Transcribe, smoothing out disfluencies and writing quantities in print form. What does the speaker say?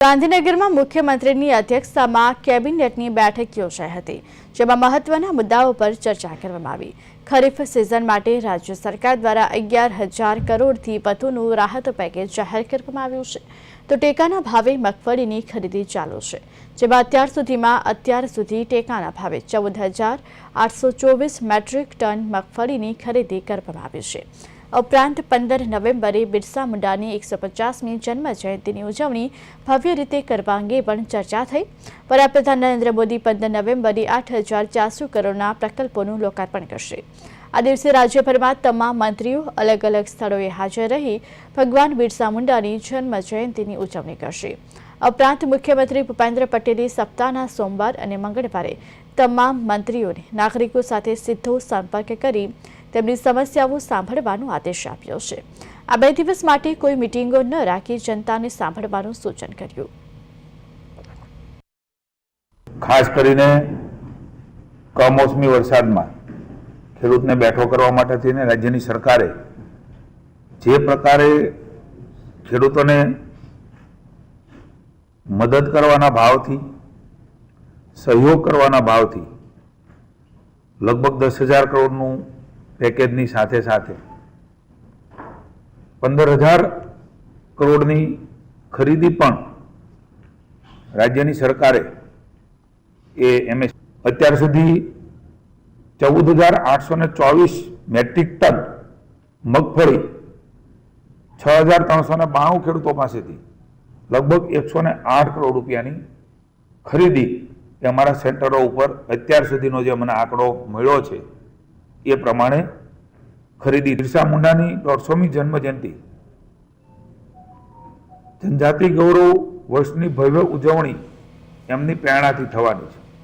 ગાંધીનગરમાં મુખ્યમંત્રીની અધ્યક્ષતામાં કેબિનેટની બેઠક યોજાઈ હતી, જેમાં મહત્વના મુદ્દાઓ પર ચર્ચા કરવામાં આવી। ખરીફ સિઝન માટે રાજ્ય સરકાર દ્વારા 11,000 કરોડથી વધુનું રાહત પેકેજ જાહેર કરવામાં આવ્યું છે, તો ટેકાના ભાવે મગફળીની ખરીદી ચાલુ છે, જેમાં અત્યાર સુધી ટેકાના ભાવે 14,824 મેટ્રિક ટન મગફળીની ખરીદી કરવામાં આવી છે। ઉપરાંત 15 નવેમ્બરે બિરસા મુંડાની 150મી જન્મ જયંતિની ઉજવણી ભવ્ય રીતે કરવા અંગે પણ ચર્ચા થઈ। વડાપ્રધાન નરેન્દ્ર મોદી 15 નવેમ્બરે 8,400 કરોડના પ્રકલ્પોનું લોકાર્પણ કરશે। આ દિવસે રાજ્યભરમાં તમામ મંત્રીઓ અલગ અલગ સ્થળોએ હાજર રહી ભગવાન બિરસા મુંડાની જન્મ જયંતિની ઉજવણી કરશે। ઉપરાંત મુખ્યમંત્રી ભૂપેન્દ્ર પટેલે સપ્તાહના સોમવાર અને મંગળવારે તમામ મંત્રીઓને નાગરિકો સાથે સીધો સંપર્ક કરી તેમની સમસ્યાઓ સાંભળવાનો આદેશ આપ્યો છે। આ 2 દિવસ માટે કોઈ મીટિંગો ન રાખી જનતાને સાંભળવાનું સૂચન કર્યું। ખાસ કરીને કમોસમી વરસાદમાં ખેડૂતને બેઠો કરવા માટે થઈને રાજ્યની સરકારે જે પ્રકારે ખેડૂતોને મદદ કરવાના ભાવથી સહયોગ કરવાના ભાવથી લગભગ 10,000 કરોડનું પેકેજની સાથે સાથે 15,000 કરોડની ખરીદી પણ રાજ્યની સરકારે અત્યાર સુધી 14,824 મેટ્રિક ટન મગફળી 6,392 ખેડૂતો પાસેથી લગભગ 108 કરોડ રૂપિયાની ખરીદી એ અમારા સેન્ટરો ઉપર અત્યાર સુધીનો જે મને આંકડો મળ્યો છે એ પ્રમાણે ખરીદી। બિરસા મુંડાની 150મી જન્મ જયંતિ જનજાતિ ગૌરવ વર્ષની ભવ્ય ઉજવણી એમની પ્રેરણાથી થવાની છે।